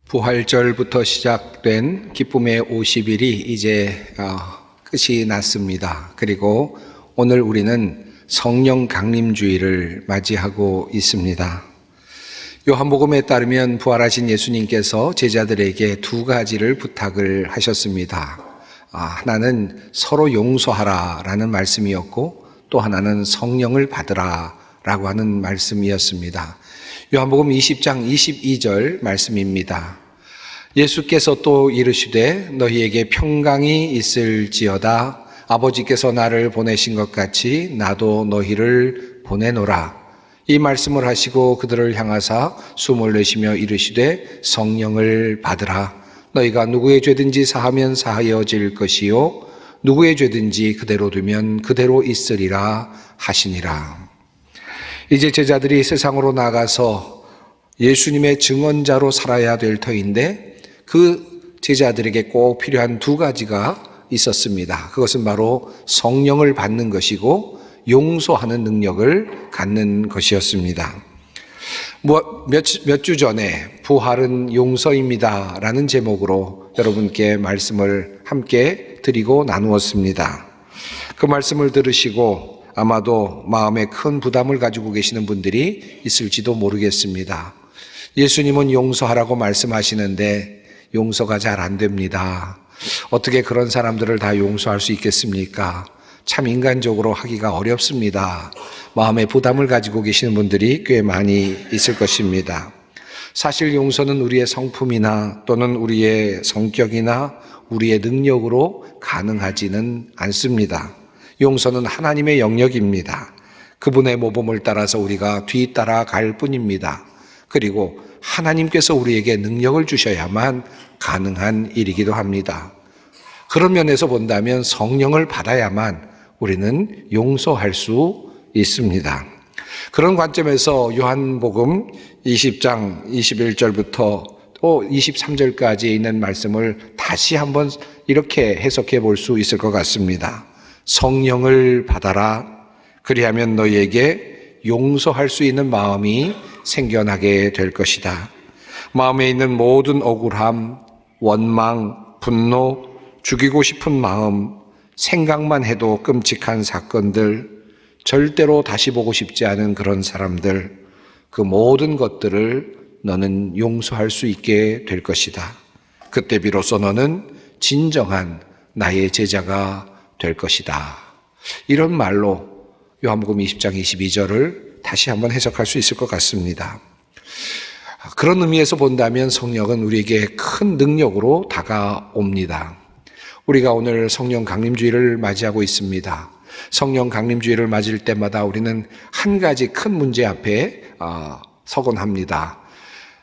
부활절부터 시작된 기쁨의 50일이 이제 끝이 났습니다. 그리고 오늘 우리는 성령 강림주일을 맞이하고 있습니다. 요한복음에 따르면 부활하신 예수님께서 제자들에게 두 가지를 부탁을 하셨습니다. 하나는 서로 용서하라 라는 말씀이었고, 또 하나는 성령을 받으라 라고 하는 말씀이었습니다. 요한복음 20장 22절 말씀입니다. 예수께서 또 이르시되 너희에게 평강이 있을지어다. 아버지께서 나를 보내신 것 같이 나도 너희를 보내노라. 이 말씀을 하시고 그들을 향하사 숨을 내쉬며 이르시되 성령을 받으라. 너희가 누구의 죄든지 사하면 사하여질 것이요 누구의 죄든지 그대로 두면 그대로 있으리라 하시니라. 이제 제자들이 세상으로 나가서 예수님의 증언자로 살아야 될 터인데, 그 제자들에게 꼭 필요한 두 가지가 있었습니다. 그것은 바로 성령을 받는 것이고 용서하는 능력을 갖는 것이었습니다. 몇 주 전에 부활은 용서입니다 라는 제목으로 여러분께 말씀을 함께 드리고 나누었습니다. 그 말씀을 들으시고 아마도 마음에 큰 부담을 가지고 계시는 분들이 있을지도 모르겠습니다. 예수님은 용서하라고 말씀하시는데 용서가 잘 안 됩니다. 어떻게 그런 사람들을 다 용서할 수 있겠습니까? 참 인간적으로 하기가 어렵습니다. 마음에 부담을 가지고 계시는 분들이 꽤 많이 있을 것입니다. 사실 용서는 우리의 성품이나 또는 우리의 성격이나 우리의 능력으로 가능하지는 않습니다. 용서는 하나님의 영역입니다. 그분의 모범을 따라서 우리가 뒤따라 갈 뿐입니다. 그리고 하나님께서 우리에게 능력을 주셔야만 가능한 일이기도 합니다. 그런 면에서 본다면 성령을 받아야만 우리는 용서할 수 있습니다. 그런 관점에서 요한복음 20장 21절부터 또 23절까지 있는 말씀을 다시 한번 이렇게 해석해 볼 수 있을 것 같습니다. 성령을 받아라. 그리하면 너희에게 용서할 수 있는 마음이 생겨나게 될 것이다. 마음에 있는 모든 억울함, 원망, 분노, 죽이고 싶은 마음, 생각만 해도 끔찍한 사건들, 절대로 다시 보고 싶지 않은 그런 사람들, 그 모든 것들을 너는 용서할 수 있게 될 것이다. 그때 비로소 너는 진정한 나의 제자가 될 것이다. 이런 말로 요한복음 20장 22절을 다시 한번 해석할 수 있을 것 같습니다. 그런 의미에서 본다면 성령은 우리에게 큰 능력으로 다가옵니다. 우리가 오늘 성령 강림주일을 맞이하고 있습니다. 성령 강림주일을 맞을 때마다 우리는 한 가지 큰 문제 앞에 서곤 합니다.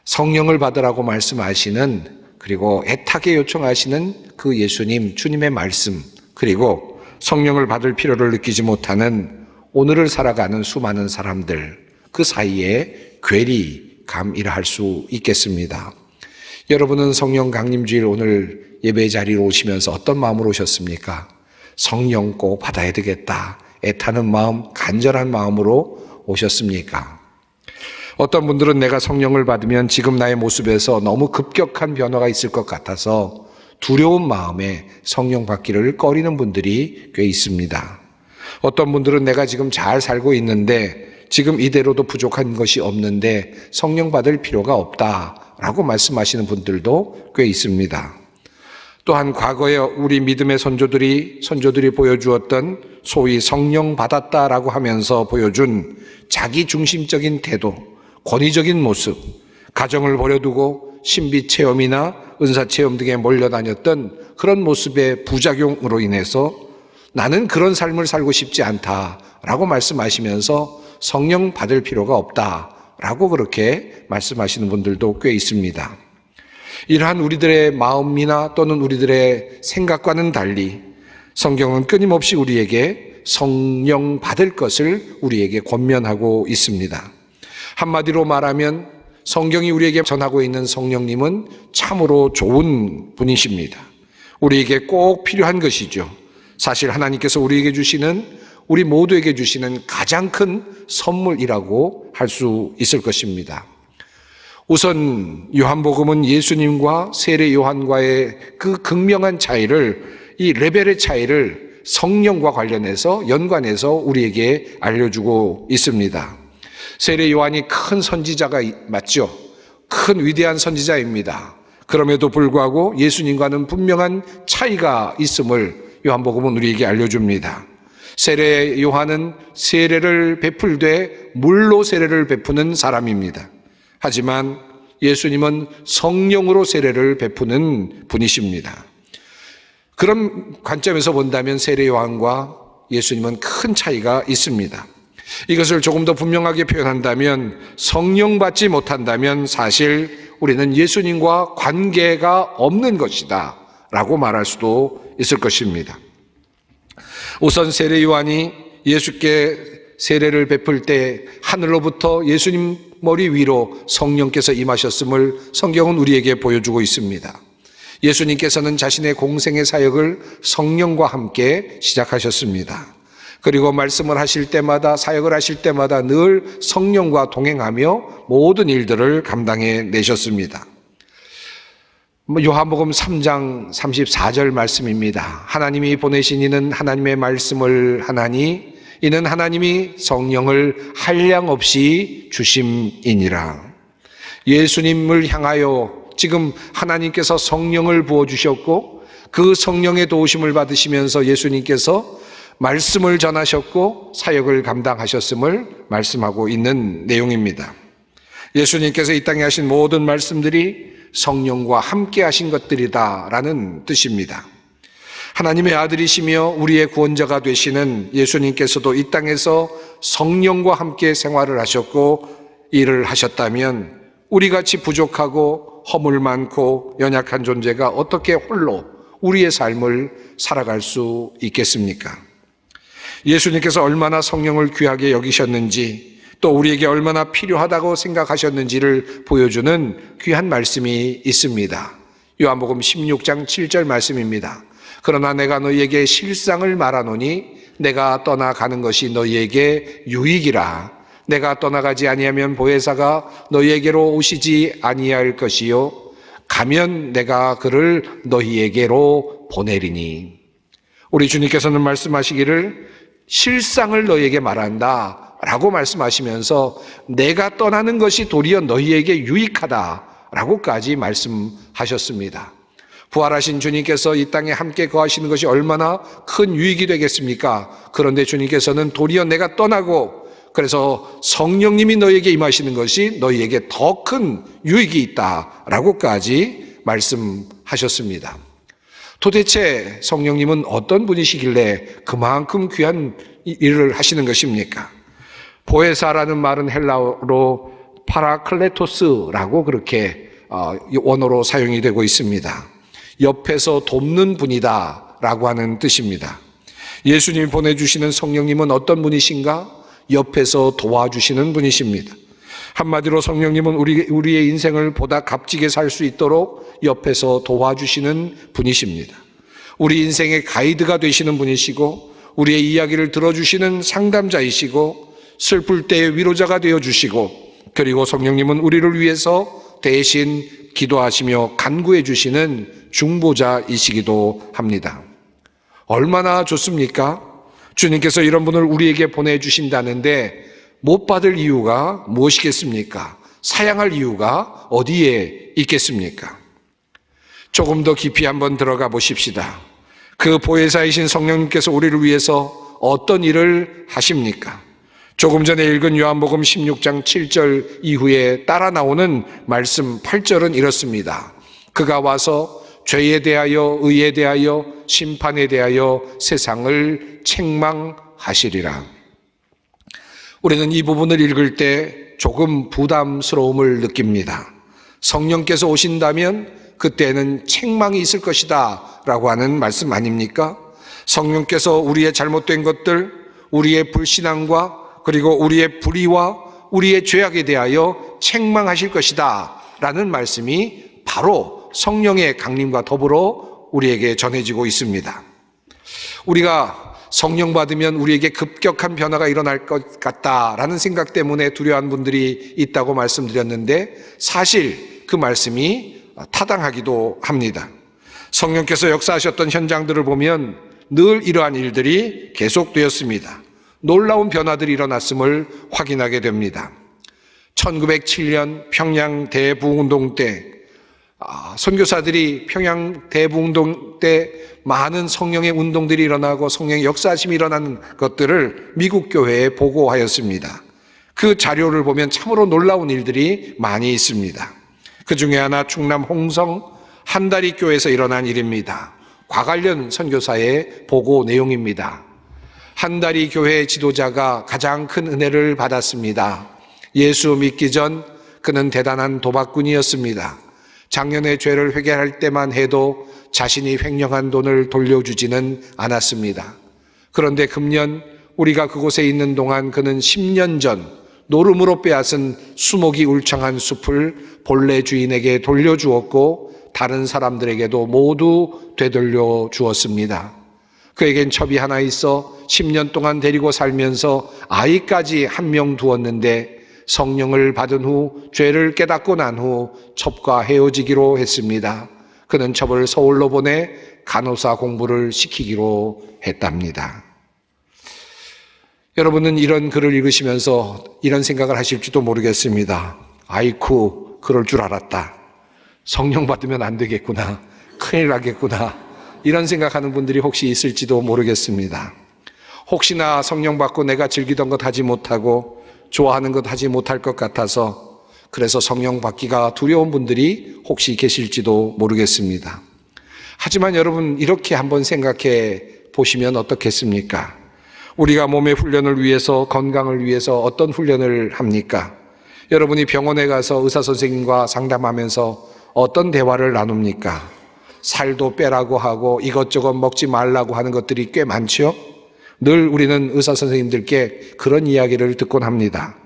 성령을 받으라고 말씀하시는, 그리고 애타게 요청하시는 그 예수님, 주님의 말씀, 그리고 성령을 받을 필요를 느끼지 못하는 오늘을 살아가는 수많은 사람들, 그 사이에 괴리감이라 할 수 있겠습니다. 여러분은 성령 강림주일 오늘 예배 자리로 오시면서 어떤 마음으로 오셨습니까? 성령 꼭 받아야 되겠다, 애타는 마음, 간절한 마음으로 오셨습니까? 어떤 분들은 내가 성령을 받으면 지금 나의 모습에서 너무 급격한 변화가 있을 것 같아서 두려운 마음에 성령 받기를 꺼리는 분들이 꽤 있습니다. 어떤 분들은 내가 지금 잘 살고 있는데 지금 이대로도 부족한 것이 없는데 성령 받을 필요가 없다라고 말씀하시는 분들도 꽤 있습니다. 또한 과거에 우리 믿음의 선조들이 보여주었던 소위 성령 받았다라고 하면서 보여준 자기중심적인 태도, 권위적인 모습, 가정을 버려두고 신비체험이나 은사체험 등에 몰려다녔던 그런 모습의 부작용으로 인해서 나는 그런 삶을 살고 싶지 않다라고 말씀하시면서 성령 받을 필요가 없다라고 그렇게 말씀하시는 분들도 꽤 있습니다. 이러한 우리들의 마음이나 또는 우리들의 생각과는 달리 성경은 끊임없이 우리에게 성령 받을 것을 우리에게 권면하고 있습니다. 한마디로 말하면 성경이 우리에게 전하고 있는 성령님은 참으로 좋은 분이십니다. 우리에게 꼭 필요한 것이죠. 사실 하나님께서 우리 모두에게 주시는 가장 큰 선물이라고 할 수 있을 것입니다. 우선 요한복음은 예수님과 세례 요한과의 그 극명한 차이를, 이 레벨의 차이를 성령과 관련해서 연관해서 우리에게 알려주고 있습니다. 세례 요한이 큰 선지자가 맞죠? 큰 위대한 선지자입니다. 그럼에도 불구하고 예수님과는 분명한 차이가 있음을 요한복음은 우리에게 알려줍니다. 세례 요한은 세례를 베풀되 물로 세례를 베푸는 사람입니다. 하지만 예수님은 성령으로 세례를 베푸는 분이십니다. 그런 관점에서 본다면 세례 요한과 예수님은 큰 차이가 있습니다. 이것을 조금 더 분명하게 표현한다면, 성령 받지 못한다면 사실 우리는 예수님과 관계가 없는 것이다 라고 말할 수도 있을 것입니다. 우선 세례 요한이 예수께 세례를 베풀 때 하늘로부터 예수님 머리 위로 성령께서 임하셨음을 성경은 우리에게 보여주고 있습니다. 예수님께서는 자신의 공생의 사역을 성령과 함께 시작하셨습니다. 그리고 말씀을 하실 때마다, 사역을 하실 때마다 늘 성령과 동행하며 모든 일들을 감당해 내셨습니다. 요한복음 3장 34절 말씀입니다. 하나님이 보내신 이는 하나님의 말씀을 하나니 이는 하나님이 성령을 한량없이 주심이니라. 예수님을 향하여 지금 하나님께서 성령을 부어주셨고 그 성령의 도우심을 받으시면서 예수님께서 말씀을 전하셨고 사역을 감당하셨음을 말씀하고 있는 내용입니다. 예수님께서 이 땅에 하신 모든 말씀들이 성령과 함께 하신 것들이다 라는 뜻입니다. 하나님의 아들이시며 우리의 구원자가 되시는 예수님께서도 이 땅에서 성령과 함께 생활을 하셨고 일을 하셨다면 우리같이 부족하고 허물 많고 연약한 존재가 어떻게 홀로 우리의 삶을 살아갈 수 있겠습니까? 예수님께서 얼마나 성령을 귀하게 여기셨는지, 또 우리에게 얼마나 필요하다고 생각하셨는지를 보여주는 귀한 말씀이 있습니다. 요한복음 16장 7절 말씀입니다. 그러나 내가 너희에게 실상을 말하노니 내가 떠나가는 것이 너희에게 유익이라. 내가 떠나가지 아니하면 보혜사가 너희에게로 오시지 아니할 것이요 가면 내가 그를 너희에게로 보내리니. 우리 주님께서는 말씀하시기를 실상을 너희에게 말한다 라고 말씀하시면서 내가 떠나는 것이 도리어 너희에게 유익하다 라고까지 말씀하셨습니다. 부활하신 주님께서 이 땅에 함께 거하시는 것이 얼마나 큰 유익이 되겠습니까? 그런데 주님께서는 도리어 내가 떠나고 그래서 성령님이 너희에게 임하시는 것이 너희에게 더 큰 유익이 있다라고까지 말씀하셨습니다. 도대체 성령님은 어떤 분이시길래 그만큼 귀한 일을 하시는 것입니까? 보혜사라는 말은 헬라어로 파라클레토스라고 그렇게 원어로 사용이 되고 있습니다. 옆에서 돕는 분이다 라고 하는 뜻입니다. 예수님이 보내주시는 성령님은 어떤 분이신가? 옆에서 도와주시는 분이십니다. 한마디로 성령님은 우리의 인생을 보다 값지게 살 수 있도록 옆에서 도와주시는 분이십니다. 우리 인생의 가이드가 되시는 분이시고 우리의 이야기를 들어주시는 상담자이시고 슬플 때의 위로자가 되어주시고, 그리고 성령님은 우리를 위해서 대신 기도하시며 간구해 주시는 중보자이시기도 합니다. 얼마나 좋습니까? 주님께서 이런 분을 우리에게 보내주신다는데 못 받을 이유가 무엇이겠습니까? 사양할 이유가 어디에 있겠습니까? 조금 더 깊이 한번 들어가 보십시다. 그 보혜사이신 성령님께서 우리를 위해서 어떤 일을 하십니까? 조금 전에 읽은 요한복음 16장 7절 이후에 따라 나오는 말씀 8절은 이렇습니다. 그가 와서 죄에 대하여 의에 대하여 심판에 대하여 세상을 책망하시리라. 우리는 이 부분을 읽을 때 조금 부담스러움을 느낍니다. 성령께서 오신다면 그때는 책망이 있을 것이다 라고 하는 말씀 아닙니까? 성령께서 우리의 잘못된 것들, 우리의 불신앙과 그리고 우리의 불의와 우리의 죄악에 대하여 책망하실 것이다 라는 말씀이 바로 성령의 강림과 더불어 우리에게 전해지고 있습니다. 우리가 성령 받으면 우리에게 급격한 변화가 일어날 것 같다라는 생각 때문에 두려워하는 분들이 있다고 말씀드렸는데 사실 그 말씀이 타당하기도 합니다. 성령께서 역사하셨던 현장들을 보면 늘 이러한 일들이 계속되었습니다. 놀라운 변화들이 일어났음을 확인하게 됩니다. 1907년 평양 대부운동 때 선교사들이 평양 대부운동 때 많은 성령의 운동들이 일어나고 성령의 역사하심이 일어나는 것들을 미국 교회에 보고하였습니다. 그 자료를 보면 참으로 놀라운 일들이 많이 있습니다. 그 중에 하나 충남 홍성 한다리 교회에서 일어난 일입니다. 과관련 선교사의 보고 내용입니다. 한다리 교회 지도자가 가장 큰 은혜를 받았습니다. 예수 믿기 전 그는 대단한 도박꾼이었습니다. 작년에 죄를 회개할 때만 해도 자신이 횡령한 돈을 돌려주지는 않았습니다. 그런데 금년 우리가 그곳에 있는 동안 그는 10년 전 노름으로 빼앗은 수목이 울창한 숲을 본래 주인에게 돌려주었고 다른 사람들에게도 모두 되돌려 주었습니다. 그에겐 첩이 하나 있어 10년 동안 데리고 살면서 아이까지 한 명 두었는데 성령을 받은 후 죄를 깨닫고 난 후 첩과 헤어지기로 했습니다. 그는 첩을 서울로 보내 간호사 공부를 시키기로 했답니다. 여러분은 이런 글을 읽으시면서 이런 생각을 하실지도 모르겠습니다. 아이쿠, 그럴 줄 알았다. 성령 받으면 안 되겠구나. 큰일 나겠구나. 이런 생각하는 분들이 혹시 있을지도 모르겠습니다. 혹시나 성령 받고 내가 즐기던 것 하지 못하고 좋아하는 것 하지 못할 것 같아서 그래서 성령 받기가 두려운 분들이 혹시 계실지도 모르겠습니다. 하지만 여러분 이렇게 한번 생각해 보시면 어떻겠습니까? 우리가 몸의 훈련을 위해서 건강을 위해서 어떤 훈련을 합니까? 여러분이 병원에 가서 의사 선생님과 상담하면서 어떤 대화를 나눕니까? 살도 빼라고 하고 이것저것 먹지 말라고 하는 것들이 꽤 많죠? 늘 우리는 의사 선생님들께 그런 이야기를 듣곤 합니다.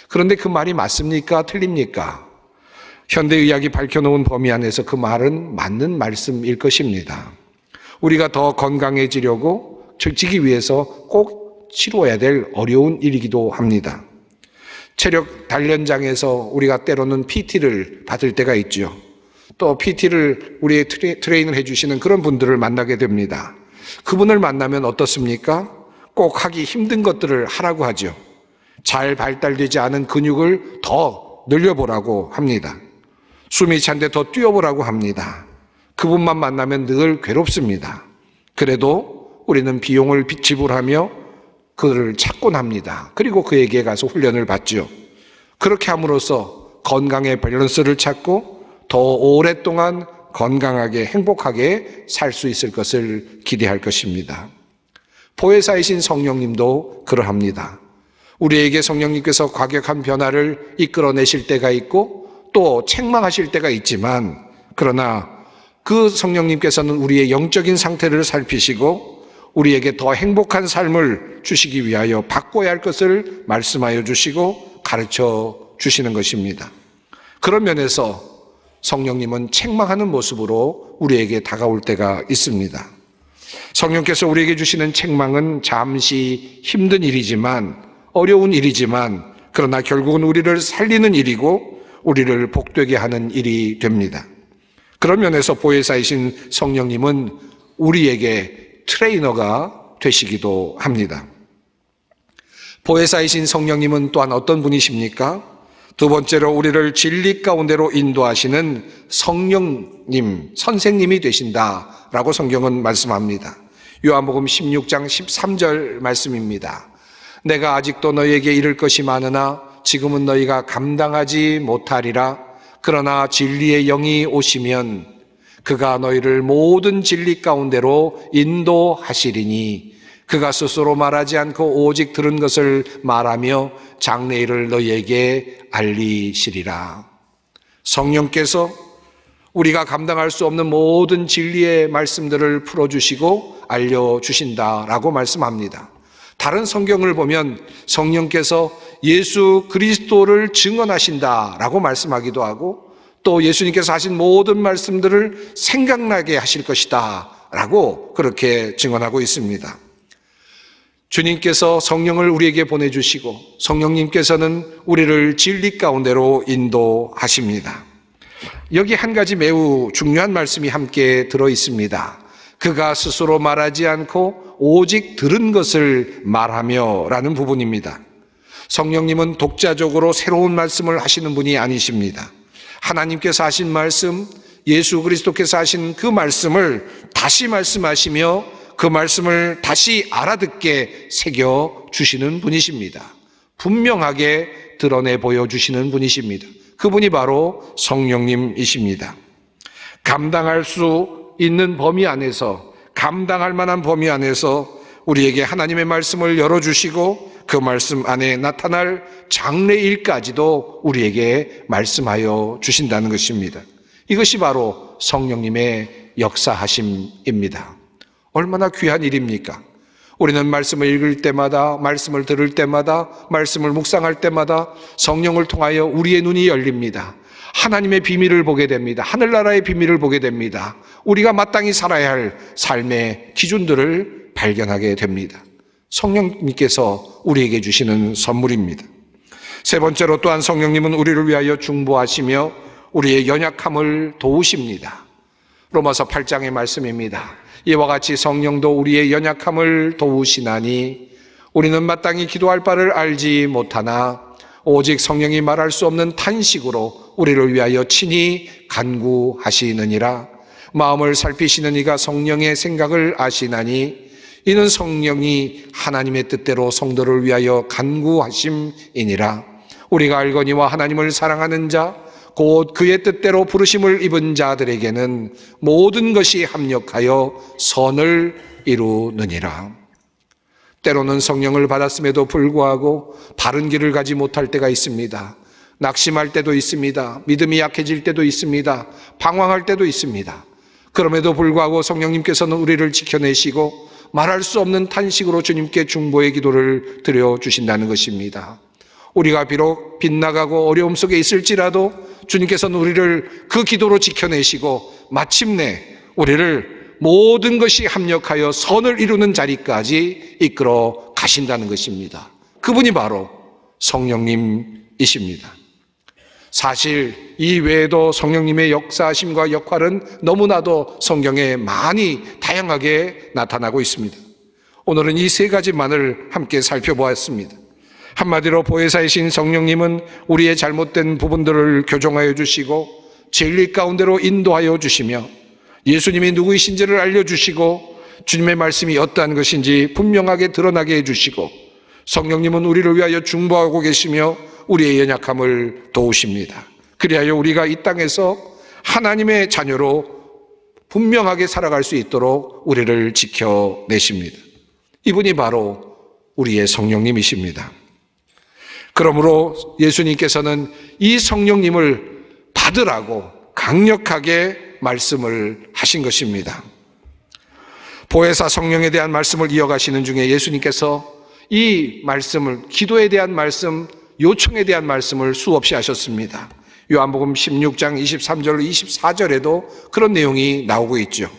그런데 그 말이 맞습니까? 틀립니까? 현대의학이 밝혀놓은 범위 안에서 그 말은 맞는 말씀일 것입니다. 우리가 더 건강해지려고 지기 위해서 꼭 치러야 될 어려운 일이기도 합니다. 체력 단련장에서 우리가 때로는 PT를 받을 때가 있죠. 또 PT를 우리의 트레이닝을 해주시는 그런 분들을 만나게 됩니다. 그분을 만나면 어떻습니까? 꼭 하기 힘든 것들을 하라고 하죠. 잘 발달되지 않은 근육을 더 늘려보라고 합니다. 숨이 찬데 더 뛰어보라고 합니다. 그분만 만나면 늘 괴롭습니다. 그래도 우리는 비용을 지불하며 그를 찾곤 합니다. 그리고 그에게 가서 훈련을 받죠. 그렇게 함으로써 건강의 밸런스를 찾고 더 오랫동안 건강하게 행복하게 살 수 있을 것을 기대할 것입니다. 보혜사이신 성령님도 그러합니다. 우리에게 성령님께서 과격한 변화를 이끌어내실 때가 있고 또 책망하실 때가 있지만 그러나 그 성령님께서는 우리의 영적인 상태를 살피시고 우리에게 더 행복한 삶을 주시기 위하여 바꿔야 할 것을 말씀하여 주시고 가르쳐 주시는 것입니다. 그런 면에서 성령님은 책망하는 모습으로 우리에게 다가올 때가 있습니다. 성령께서 우리에게 주시는 책망은 잠시 힘든 일이지만 어려운 일이지만 그러나 결국은 우리를 살리는 일이고 우리를 복되게 하는 일이 됩니다. 그런 면에서 보혜사이신 성령님은 우리에게 트레이너가 되시기도 합니다. 보혜사이신 성령님은 또한 어떤 분이십니까? 두 번째로 우리를 진리 가운데로 인도하시는 성령님, 선생님이 되신다라고 성경은 말씀합니다. 요한복음 16장 13절 말씀입니다. 내가 아직도 너희에게 이를 것이 많으나 지금은 너희가 감당하지 못하리라. 그러나 진리의 영이 오시면 그가 너희를 모든 진리 가운데로 인도하시리니 그가 스스로 말하지 않고 오직 들은 것을 말하며 장래일을 너희에게 알리시리라. 성령께서 우리가 감당할 수 없는 모든 진리의 말씀들을 풀어주시고 알려주신다라고 말씀합니다. 다른 성경을 보면 성령께서 예수 그리스도를 증언하신다라고 말씀하기도 하고 또 예수님께서 하신 모든 말씀들을 생각나게 하실 것이다 라고 그렇게 증언하고 있습니다. 주님께서 성령을 우리에게 보내주시고 성령님께서는 우리를 진리 가운데로 인도하십니다. 여기 한 가지 매우 중요한 말씀이 함께 들어 있습니다. 그가 스스로 말하지 않고 오직 들은 것을 말하며 라는 부분입니다. 성령님은 독자적으로 새로운 말씀을 하시는 분이 아니십니다. 하나님께서 하신 말씀, 예수 그리스도께서 하신 그 말씀을 다시 말씀하시며 그 말씀을 다시 알아듣게 새겨주시는 분이십니다. 분명하게 드러내 보여주시는 분이십니다. 그분이 바로 성령님이십니다. 감당할 수 있는 범위 안에서, 감당할 만한 범위 안에서 우리에게 하나님의 말씀을 열어주시고 그 말씀 안에 나타날 장래일까지도 우리에게 말씀하여 주신다는 것입니다. 이것이 바로 성령님의 역사하심입니다. 얼마나 귀한 일입니까? 우리는 말씀을 읽을 때마다, 말씀을 들을 때마다, 말씀을 묵상할 때마다 성령을 통하여 우리의 눈이 열립니다. 하나님의 비밀을 보게 됩니다. 하늘나라의 비밀을 보게 됩니다. 우리가 마땅히 살아야 할 삶의 기준들을 발견하게 됩니다. 성령님께서 우리에게 주시는 선물입니다. 세 번째로 또한 성령님은 우리를 위하여 중보하시며 우리의 연약함을 도우십니다. 로마서 8장의 말씀입니다. 이와 같이 성령도 우리의 연약함을 도우시나니 우리는 마땅히 기도할 바를 알지 못하나 오직 성령이 말할 수 없는 탄식으로 우리를 위하여 친히 간구하시느니라. 마음을 살피시는 이가 성령의 생각을 아시나니 이는 성령이 하나님의 뜻대로 성도를 위하여 간구하심이니라. 우리가 알거니와 하나님을 사랑하는 자 곧 그의 뜻대로 부르심을 입은 자들에게는 모든 것이 합력하여 선을 이루느니라. 때로는 성령을 받았음에도 불구하고 바른 길을 가지 못할 때가 있습니다. 낙심할 때도 있습니다. 믿음이 약해질 때도 있습니다. 방황할 때도 있습니다. 그럼에도 불구하고 성령님께서는 우리를 지켜내시고 말할 수 없는 탄식으로 주님께 중보의 기도를 드려주신다는 것입니다. 우리가 비록 빗나가고 어려움 속에 있을지라도 주님께서는 우리를 그 기도로 지켜내시고 마침내 우리를 모든 것이 합력하여 선을 이루는 자리까지 이끌어 가신다는 것입니다. 그분이 바로 성령님이십니다. 사실 이 외에도 성령님의 역사하심과 역할은 너무나도 성경에 많이 다양하게 나타나고 있습니다. 오늘은 이 세 가지만을 함께 살펴보았습니다. 한마디로 보혜사이신 성령님은 우리의 잘못된 부분들을 교정하여 주시고 진리 가운데로 인도하여 주시며 예수님이 누구이신지를 알려주시고 주님의 말씀이 어떠한 것인지 분명하게 드러나게 해주시고 성령님은 우리를 위하여 중보하고 계시며 우리의 연약함을 도우십니다. 그리하여 우리가 이 땅에서 하나님의 자녀로 분명하게 살아갈 수 있도록 우리를 지켜내십니다. 이분이 바로 우리의 성령님이십니다. 그러므로 예수님께서는 이 성령님을 받으라고 강력하게 말씀을 하신 것입니다. 보혜사 성령에 대한 말씀을 이어가시는 중에 예수님께서 이 말씀을, 기도에 대한 말씀, 요청에 대한 말씀을 수없이 하셨습니다. 요한복음 16장 23절 24절에도 그런 내용이 나오고 있죠.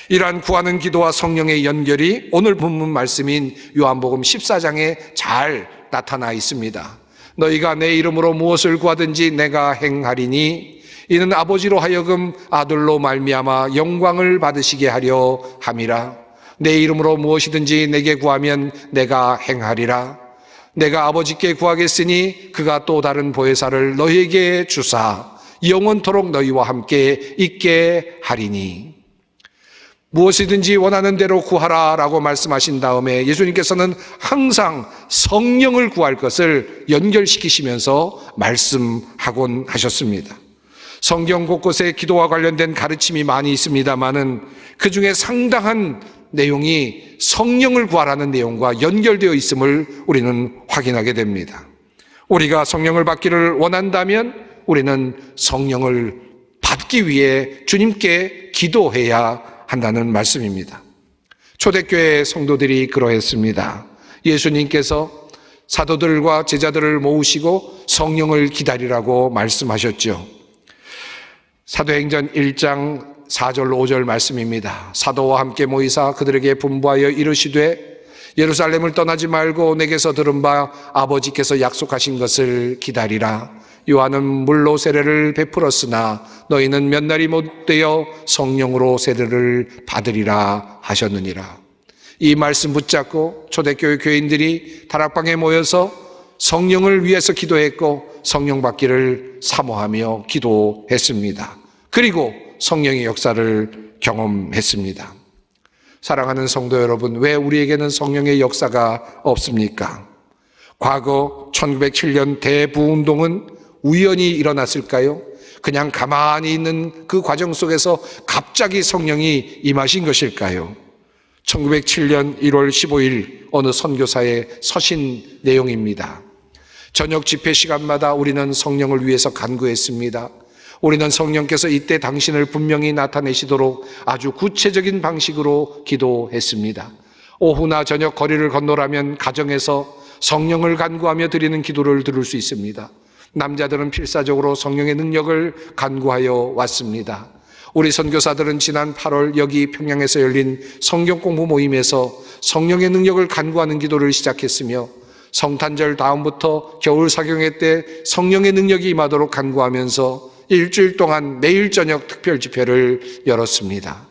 이러한 구하는 기도와 성령의 연결이 오늘 본문 말씀인 요한복음 14장에 잘 나타나 있습니다. 너희가 내 이름으로 무엇을 구하든지 내가 행하리니 이는 아버지로 하여금 아들로 말미암아 영광을 받으시게 하려 함이라. 내 이름으로 무엇이든지 내게 구하면 내가 행하리라. 내가 아버지께 구하겠으니 그가 또 다른 보혜사를 너희에게 주사 영원토록 너희와 함께 있게 하리니. 무엇이든지 원하는 대로 구하라 라고 말씀하신 다음에 예수님께서는 항상 성령을 구할 것을 연결시키시면서 말씀하곤 하셨습니다. 성경 곳곳에 기도와 관련된 가르침이 많이 있습니다만은 그 중에 상당한 내용이 성령을 구하라는 내용과 연결되어 있음을 우리는 확인하게 됩니다. 우리가 성령을 받기를 원한다면 우리는 성령을 받기 위해 주님께 기도해야 한다는 말씀입니다. 초대교회 성도들이 그러했습니다. 예수님께서 사도들과 제자들을 모으시고 성령을 기다리라고 말씀하셨죠. 사도행전 1장 4절 5절 말씀입니다. 사도와 함께 모이사 그들에게 분부하여 이르시되 예루살렘을 떠나지 말고 내게서 들은 바 아버지께서 약속하신 것을 기다리라. 요한은 물로 세례를 베풀었으나 너희는 몇 날이 못 되어 성령으로 세례를 받으리라 하셨느니라. 이 말씀 붙잡고 초대교회 교인들이 다락방에 모여서 성령을 위해서 기도했고 성령 받기를 사모하며 기도했습니다. 그리고 성령의 역사를 경험했습니다. 사랑하는 성도 여러분, 왜 우리에게는 성령의 역사가 없습니까? 과거 1907년 대부운동은 우연히 일어났을까요? 그냥 가만히 있는 그 과정 속에서 갑자기 성령이 임하신 것일까요? 1907년 1월 15일 어느 선교사의 서신 내용입니다. 저녁 집회 시간마다 우리는 성령을 위해서 간구했습니다. 우리는 성령께서 이때 당신을 분명히 나타내시도록 아주 구체적인 방식으로 기도했습니다. 오후나 저녁 거리를 건너라면 가정에서 성령을 간구하며 드리는 기도를 들을 수 있습니다. 남자들은 필사적으로 성령의 능력을 간구하여 왔습니다. 우리 선교사들은 지난 8월 여기 평양에서 열린 성경 공부 모임에서 성령의 능력을 간구하는 기도를 시작했으며 성탄절 다음부터 겨울 사경회 때 성령의 능력이 임하도록 간구하면서 일주일 동안 매일 저녁 특별 집회를 열었습니다.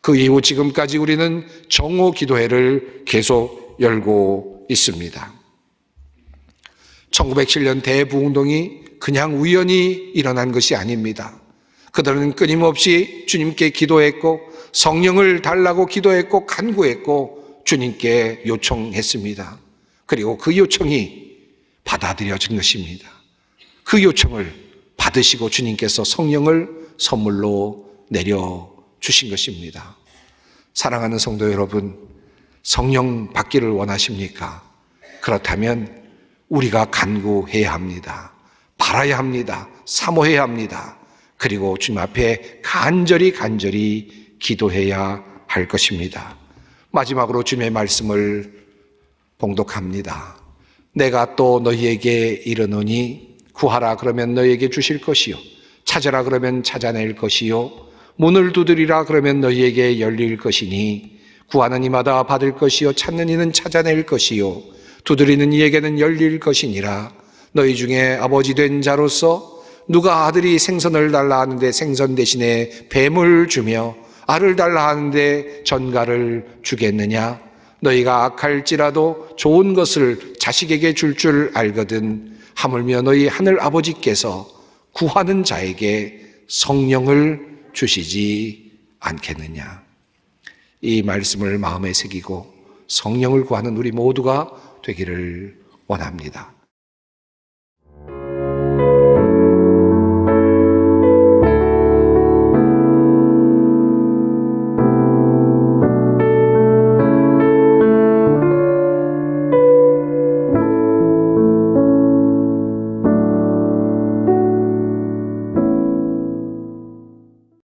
그 이후 지금까지 우리는 정오 기도회를 계속 열고 있습니다. 1907년 대부운동이 그냥 우연히 일어난 것이 아닙니다. 그들은 끊임없이 주님께 기도했고 성령을 달라고 기도했고 간구했고 주님께 요청했습니다. 그리고 그 요청이 받아들여진 것입니다. 그 요청을 받으시고 주님께서 성령을 선물로 내려주신 것입니다. 사랑하는 성도 여러분, 성령 받기를 원하십니까? 그렇다면 우리가 간구해야 합니다. 바라야 합니다. 사모해야 합니다. 그리고 주님 앞에 간절히 기도해야 할 것입니다. 마지막으로 주님의 말씀을 봉독합니다. 내가 또 너희에게 이르노니 구하라 그러면 너희에게 주실 것이요 찾으라 그러면 찾아낼 것이요 문을 두드리라 그러면 너희에게 열릴 것이니 구하는 이마다 받을 것이요 찾는 이는 찾아낼 것이요 두드리는 이에게는 열릴 것이니라. 너희 중에 아버지 된 자로서 누가 아들이 생선을 달라 하는데 생선 대신에 뱀을 주며 알을 달라 하는데 전갈을 주겠느냐? 너희가 악할지라도 좋은 것을 자식에게 줄 알거든 하물며 너희 하늘 아버지께서 구하는 자에게 성령을 주시지 않겠느냐. 이 말씀을 마음에 새기고 성령을 구하는 우리 모두가 되기를 원합니다.